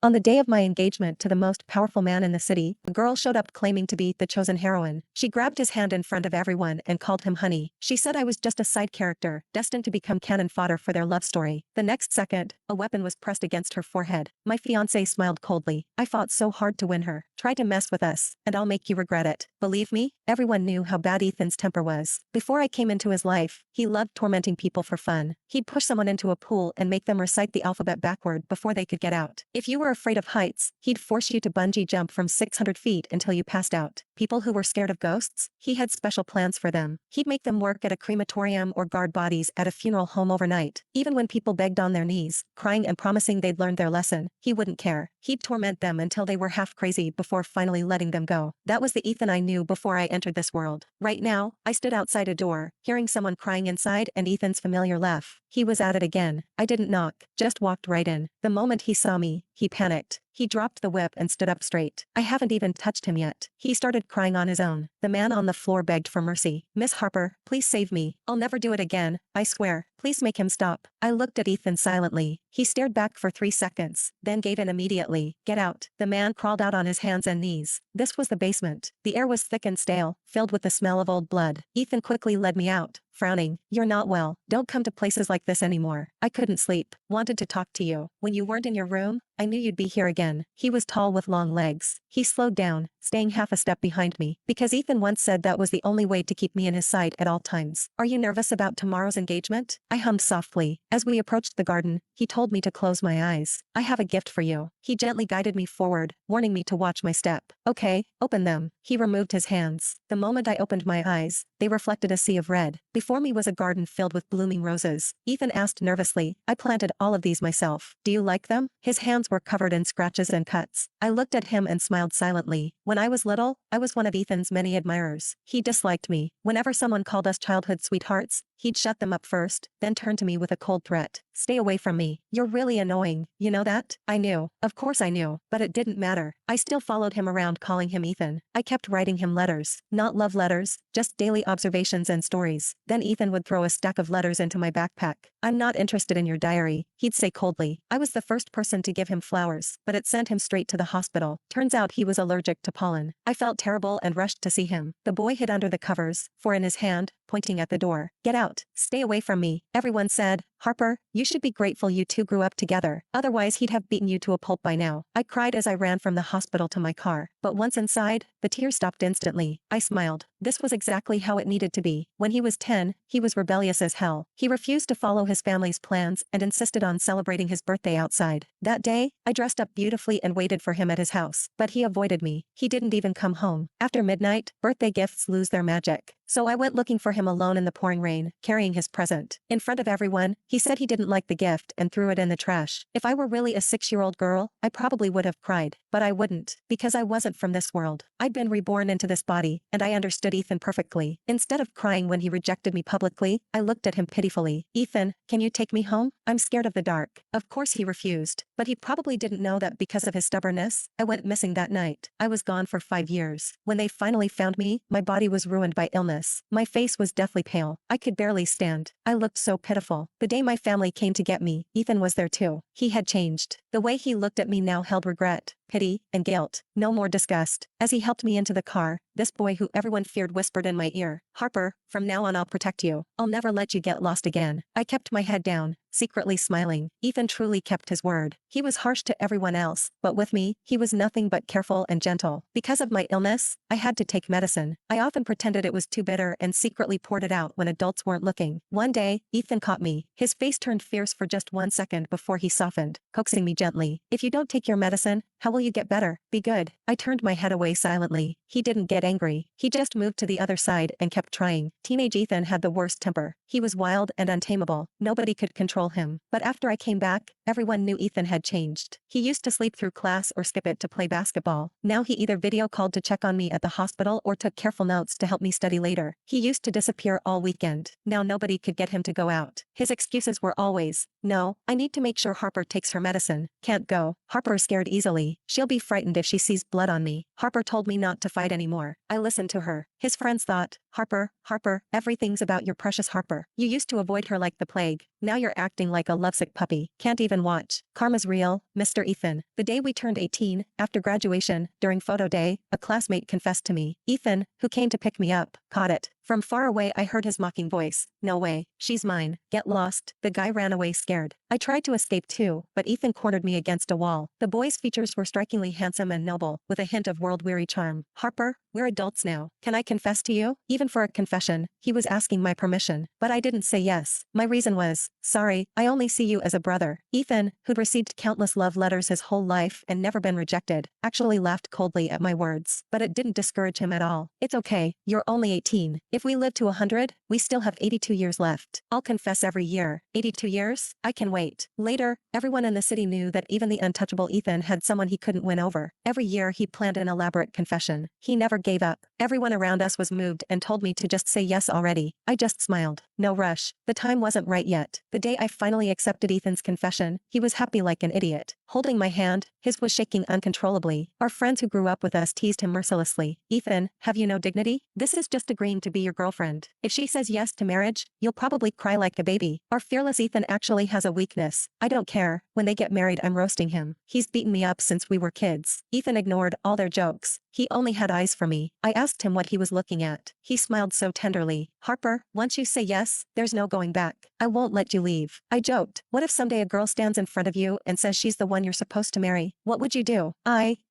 On the day of my engagement to the most powerful man in the city, a girl showed up claiming to be the chosen heroine. She grabbed his hand in front of everyone and called him honey. She said I was just a side character, destined to become cannon fodder for their love story. The next second, a weapon was pressed against her forehead. My fiancé smiled coldly. I fought so hard to win her. Try to mess with us, and I'll make you regret it. Believe me, everyone knew how bad Ethan's temper was. Before I came into his life, he loved tormenting people for fun. He'd push someone into a pool and make them recite the alphabet backward before they could get out. If you were afraid of heights, he'd force you to bungee jump from 600 feet until you passed out. People who were scared of ghosts, he had special plans for them. He'd make them work at a crematorium or guard bodies at a funeral home overnight. Even when people begged on their knees, crying and promising they'd learned their lesson, he wouldn't care. He'd torment them until they were half crazy before finally letting them go. That was the Ethan I knew before I entered this world. Right now, I stood outside a door, hearing someone crying inside and Ethan's familiar laugh. He was at it again. I didn't knock, just walked right in. The moment he saw me, he panicked. He dropped the whip and stood up straight. I haven't even touched him yet. He started crying on his own. The man on the floor begged for mercy. Miss Harper, please save me. I'll never do it again, I swear. Please make him stop. I looked at Ethan silently. He stared back for 3 seconds, then gave in immediately. Get out. The man crawled out on his hands and knees. This was the basement. The air was thick and stale, filled with the smell of old blood. Ethan quickly led me out, frowning. You're not well. Don't come to places like this anymore. I couldn't sleep. Wanted to talk to you. When you weren't in your room, I knew you'd be here again. He was tall with long legs. He slowed down, staying half a step behind me, because Ethan once said that was the only way to keep me in his sight at all times. Are you nervous about tomorrow's engagement? I hummed softly. As we approached the garden, he told me to close my eyes. I have a gift for you. He gently guided me forward, warning me to watch my step. Okay, open them. He removed his hands. The moment I opened my eyes, they reflected a sea of red. Before me was a garden filled with blooming roses. Ethan asked nervously, I planted all of these myself. Do you like them? His hands were covered in scratches and cuts. I looked at him and smiled silently. When I was little, I was one of Ethan's many admirers. He disliked me. Whenever someone called us childhood sweethearts, he'd shut them up first, then turn to me with a cold threat. Stay away from me. You're really annoying. You know that? I knew. Of course I knew. But it didn't matter. I still followed him around calling him Ethan. I kept writing him letters. Not love letters, just daily observations and stories. Then Ethan would throw a stack of letters into my backpack. I'm not interested in your diary, he'd say coldly. I was the first person to give him flowers, but it sent him straight to the hospital. Turns out he was allergic to pollen. I felt terrible and rushed to see him. The boy hid under the covers, for in his hand, pointing at the door. Get out. Stay away from me. Everyone said, Harper, you should be grateful you two grew up together. Otherwise he'd have beaten you to a pulp by now. I cried as I ran from the hospital to my car. But once inside, the tears stopped instantly. I smiled. This was exactly how it needed to be. When he was 10, he was rebellious as hell. He refused to follow his family's plans and insisted on celebrating his birthday outside. That day, I dressed up beautifully and waited for him at his house. But he avoided me. He didn't even come home. After midnight, birthday gifts lose their magic. So I went looking for him alone in the pouring rain, carrying his present. In front of everyone, he said he didn't like the gift and threw it in the trash. If I were really a 6-year-old girl, I probably would have cried. But I wouldn't, because I wasn't from this world. I'd been reborn into this body, and I understood Ethan perfectly. Instead of crying when he rejected me publicly, I looked at him pitifully. Ethan, can you take me home? I'm scared of the dark. Of course he refused. But he probably didn't know that because of his stubbornness, I went missing that night. I was gone for 5 years. When they finally found me, my body was ruined by illness. My face was deathly pale. I could barely stand. I looked so pitiful. The day my family came to get me, Ethan was there too. He had changed. The way he looked at me now held regret, pity, and guilt. No more disgust. As he helped me into the car, this boy who everyone feared whispered in my ear, Harper, from now on I'll protect you. I'll never let you get lost again. I kept my head down, secretly smiling. Ethan truly kept his word. He was harsh to everyone else, but with me, he was nothing but careful and gentle. Because of my illness, I had to take medicine. I often pretended it was too bitter and secretly poured it out when adults weren't looking. One day, Ethan caught me. His face turned fierce for just 1 second before he softened, coaxing me gently. If you don't take your medicine, how will you get better? Be good. I turned my head away silently. He didn't get angry. He just moved to the other side and kept trying. Teenage Ethan had the worst temper. He was wild and untamable. Nobody could control him. But after I came back, everyone knew Ethan had changed. He used to sleep through class or skip it to play basketball. Now he either video called to check on me at the hospital or took careful notes to help me study later. He used to disappear all weekend. Now nobody could get him to go out. His excuses were always, no, I need to make sure Harper takes her medicine. Can't go. Harper's scared easily. She'll be frightened if she sees blood on me. Harper told me not to fight anymore. I listened to her. His friends thought, Harper, everything's about your precious Harper. You used to avoid her like the plague. Now you're acting like a lovesick puppy. Can't even watch. Karma's real, Mr. Ethan. The day we turned 18, after graduation, during photo day, a classmate confessed to me. Ethan, who came to pick me up, caught it. From far away I heard his mocking voice. No way. She's mine. Get lost. The guy ran away scared. I tried to escape too, but Ethan cornered me against a wall. The boy's features were strikingly handsome and noble, with a hint of world-weary charm. Harper, we're adults now. Can I confess to you? Even for a confession, he was asking my permission. But I didn't say yes. My reason was, sorry, I only see you as a brother. Ethan, who'd received countless love letters his whole life and never been rejected, actually laughed coldly at my words. But it didn't discourage him at all. It's okay. You're only 18. If we live to 100, we still have 82 years left. I'll confess every year. 82 years? I can wait. Later, everyone in the city knew that even the untouchable Ethan had someone he couldn't win over. Every year he planned an elaborate confession. He never gave up. Everyone around us was moved and told me to just say yes already. I just smiled. No rush. The time wasn't right yet. The day I finally accepted Ethan's confession, he was happy like an idiot. Holding my hand, his was shaking uncontrollably. Our friends who grew up with us teased him mercilessly. Ethan, have you no dignity? This is just agreeing to be your girlfriend. If she says yes to marriage, you'll probably cry like a baby. Our fearless Ethan actually has a weakness. I don't care. When they get married, I'm roasting him. He's beaten me up since we were kids. Ethan ignored all their jokes. He only had eyes for me. I asked him what he was looking at. He smiled so tenderly. Harper, once you say yes, there's no going back. I won't let you leave. I joked. What if someday a girl stands in front of you and says she's the one you're supposed to marry? What would you do?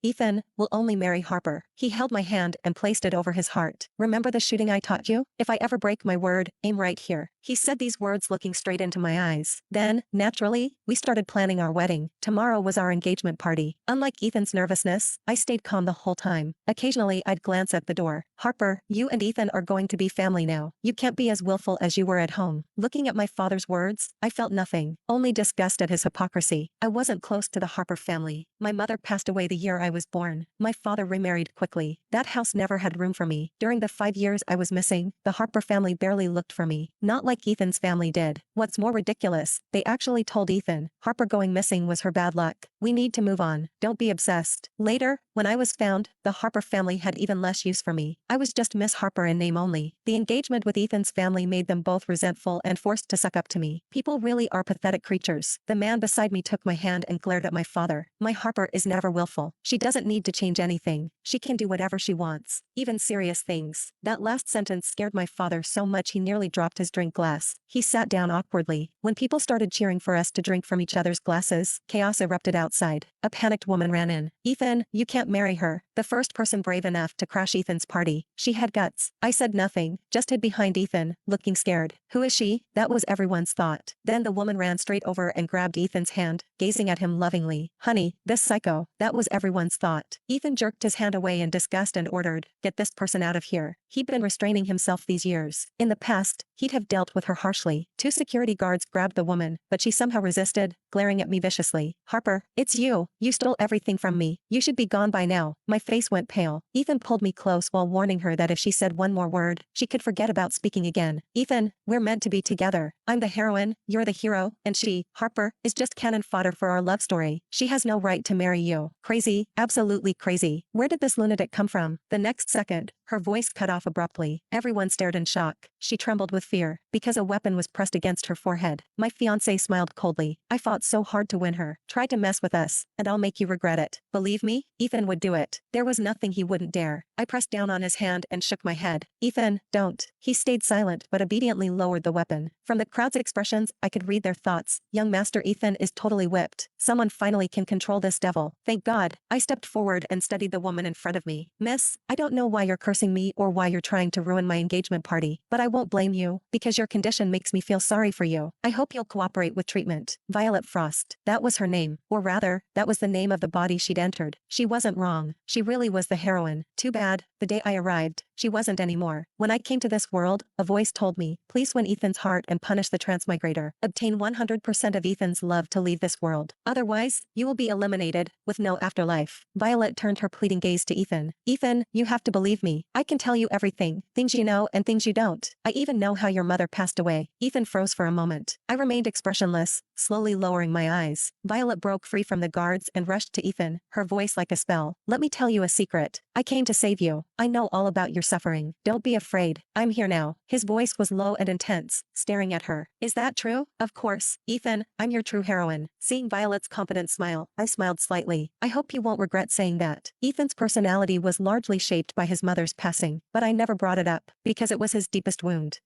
Ethan, will only marry Harper. He held my hand and placed it over his heart. Remember the shooting I taught you? If I ever break my word, aim right here. He said these words looking straight into my eyes. Then, naturally, we started planning our wedding. Tomorrow was our engagement party. Unlike Ethan's nervousness, I stayed calm the whole time. Occasionally I'd glance at the door. Harper, you and Ethan are going to be family now. You can't be as willful as you were at home. Looking at my father's words, I felt nothing, only disgust at his hypocrisy. I wasn't close to the Harper family. My mother passed away the year I was born. My father remarried quickly. That house never had room for me. During the 5 years I was missing, the Harper family barely looked for me. Not like Ethan's family did. What's more ridiculous, they actually told Ethan, Harper going missing was her bad luck. We need to move on. Don't be obsessed. Later, when I was found, the Harper family had even less use for me. I was just Miss Harper in name only. The engagement with Ethan's family made them both resentful and forced to suck up to me. People really are pathetic creatures. The man beside me took my hand and glared at my father. My Harper is never willful. She doesn't need to change anything. She can do whatever she wants, even serious things. That last sentence scared my father so much he nearly dropped his drink glass. He sat down awkwardly. When people started cheering for us to drink from each other's glasses, chaos erupted outside. A panicked woman ran in. Ethan, you can't marry her. The first person brave enough to crash Ethan's party. She had guts. I said nothing, just hid behind Ethan, looking scared. Who is she? That was everyone's thought. Then the woman ran straight over and grabbed Ethan's hand, gazing at him lovingly. Honey, this psycho. That was everyone's thought. Ethan jerked his hand away in disgust and ordered, get this person out of here. He'd been restraining himself these years. In the past, he'd have dealt with her harshly. 2 security guards grabbed the woman, but she somehow resisted, glaring at me viciously. Harper, it's you. You stole everything from me. You should be gone by now. My face went pale. Ethan pulled me close while warning her that if she said one more word, she could forget about speaking again. Ethan, we're meant to be together. I'm the heroine, you're the hero, and she, Harper, is just cannon fodder for our love story. She has no right to marry you. Crazy, absolutely crazy. Where did this lunatic come from? The next second, her voice cut off abruptly. Everyone stared in shock. She trembled with fear, because a weapon was pressed against her forehead. My fiancé smiled coldly. I fought so hard to win her. Try to mess with us, and I'll make you regret it. Believe me, Ethan would do it. There was nothing he wouldn't dare. I pressed down on his hand and shook my head. Ethan, don't. He stayed silent but obediently lowered the weapon. From the crowd's expressions, I could read their thoughts. Young Master Ethan is totally whipped. Someone finally can control this devil. Thank God. I stepped forward and studied the woman in front of me. Miss, I don't know why you're cursing me or why you're trying to ruin my engagement party, but I won't blame you, because your condition makes me feel sorry for you. I hope you'll cooperate with treatment. Violet Frost. That was her name. Or rather, that was the name of the body she'd entered. She wasn't wrong. She really was the heroine. Too bad, the day I arrived, she wasn't anymore. When I came to this world, a voice told me, please win Ethan's heart and punish the transmigrator. Obtain 100% of Ethan's love to leave this world. Otherwise, you will be eliminated, with no afterlife. Violet turned her pleading gaze to Ethan. Ethan, you have to believe me. I can tell you everything. Things you know and things you don't. I even know how your mother passed away. Ethan froze for a moment. I remained expressionless, slowly lowering my eyes. Violet broke free from the guards and rushed to Ethan, her voice like a spell. Let me tell you a secret. I came to save you. I know all about your suffering. Don't be afraid. I'm here now. His voice was low and intense, staring at her. Is that true? Of course. Ethan, I'm your true heroine. Seeing Violet's confident smile, I smiled slightly. I hope you won't regret saying that. Ethan's personality was largely shaped by his mother's passing, but I never brought it up, because it was his deepest wound.